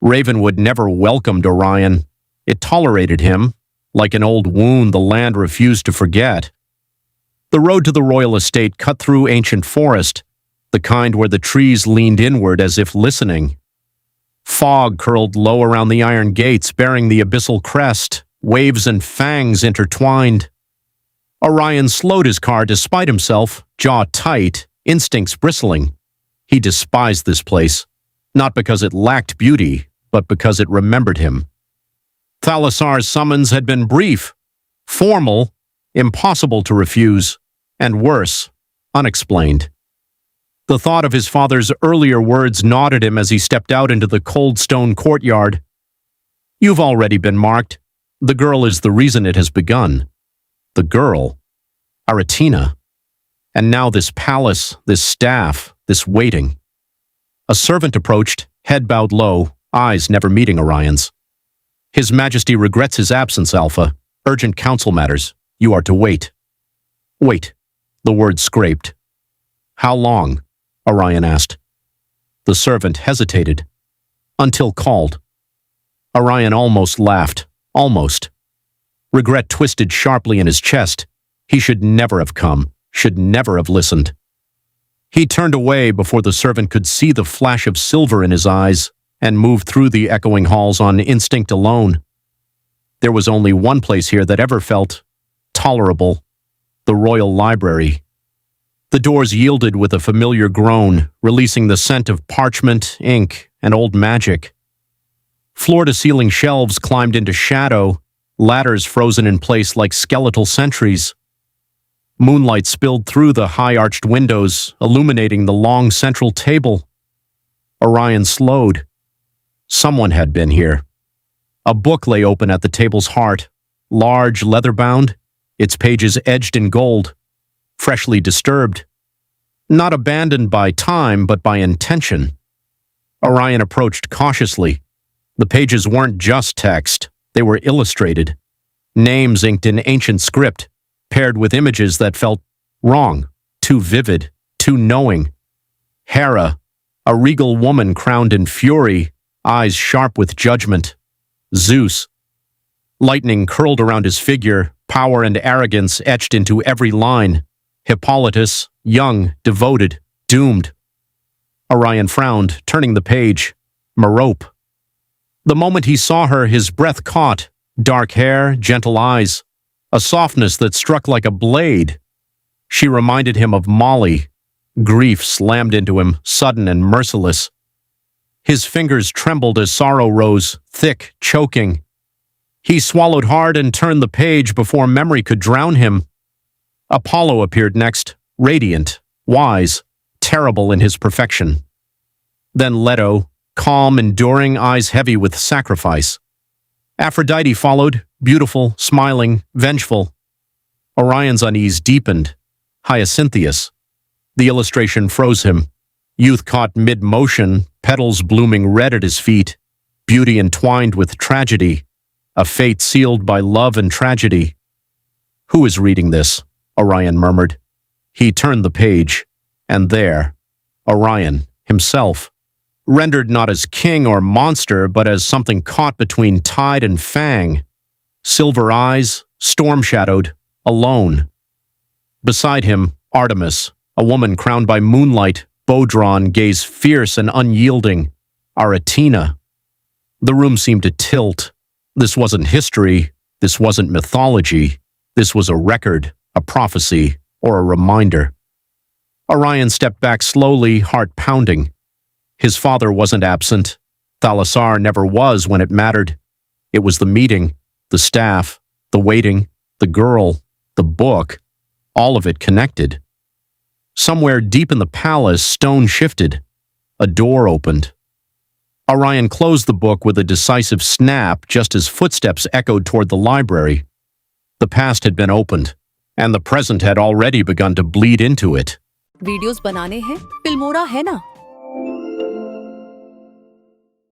Ravenwood never welcomed Orion. It tolerated him, like an old wound the land refused to forget. The road to the royal estate cut through ancient forest, the kind where the trees leaned inward as if listening. Fog curled low around the iron gates, bearing the abyssal crest, waves and fangs intertwined. Orion slowed his car despite himself, jaw tight, instincts bristling. He despised this place, not because it lacked beauty, but because it remembered him. Thalassar's summons had been brief, formal, impossible to refuse, and worse, unexplained. The thought of his father's earlier words gnawed him as he stepped out into the cold stone courtyard. "You've already been marked. The girl is the reason it has begun." The girl. Aratina. And now this palace, this staff, this waiting. A servant approached, head bowed low, eyes never meeting Orion's. "His Majesty regrets his absence, Alpha. Urgent council matters. You are to wait." "Wait." The word scraped. "How long?" Orion asked. The servant hesitated. "Until called." Orion almost laughed. Almost. Regret twisted sharply in his chest. He should never have come, should never have listened. He turned away before the servant could see the flash of silver in his eyes and moved through the echoing halls on instinct alone. There was only one place here that ever felt tolerable: the Royal Library. The doors yielded with a familiar groan, releasing the scent of parchment, ink, and old magic. Floor-to-ceiling shelves climbed into shadow, ladders frozen in place like skeletal sentries. Moonlight spilled through the high-arched windows, illuminating the long central table. Orion slowed. Someone had been here. A book lay open at the table's heart, large, leather-bound, its pages edged in gold, freshly disturbed. Not abandoned by time, but by intention. Orion approached cautiously. The pages weren't just text, they were illustrated. Names inked in ancient script, paired with images that felt wrong, too vivid, too knowing. Hera, a regal woman crowned in fury, eyes sharp with judgment. Zeus. Lightning curled around his figure, power and arrogance etched into every line. Hippolytus, young, devoted, doomed. Orion frowned, turning the page. Merope. The moment he saw her, his breath caught. Dark hair, gentle eyes. A softness that struck like a blade. She reminded him of Molly. Grief slammed into him, sudden and merciless. His fingers trembled as sorrow rose, thick, choking. He swallowed hard and turned the page before memory could drown him. Apollo appeared next, radiant, wise, terrible in his perfection. Then Leto, calm, enduring, eyes heavy with sacrifice. Aphrodite followed, beautiful, smiling, vengeful. Orion's unease deepened. Hyacinthus. The illustration froze him. Youth caught mid-motion, petals blooming red at his feet. Beauty entwined with tragedy. A fate sealed by love and tragedy. "Who is reading this?" Orion murmured. He turned the page, and there, Orion, himself, rendered not as king or monster, but as something caught between tide and fang. Silver eyes, storm-shadowed, alone. Beside him, Artemis, a woman crowned by moonlight, bow-drawn, gaze fierce and unyielding. Aratina. The room seemed to tilt. This wasn't history. This wasn't mythology. This was a record, a prophecy, or a reminder. Orion stepped back slowly, heart pounding. His father wasn't absent. Thalassar never was when it mattered. It was the meeting, the staff, the waiting, the girl, the book, all of it connected. Somewhere deep in the palace, stone shifted. A door opened. Orion closed the book with a decisive snap just as footsteps echoed toward the library. The past had been opened, and the present had already begun to bleed into it. Videos बनाने हैं, Filmora है ना।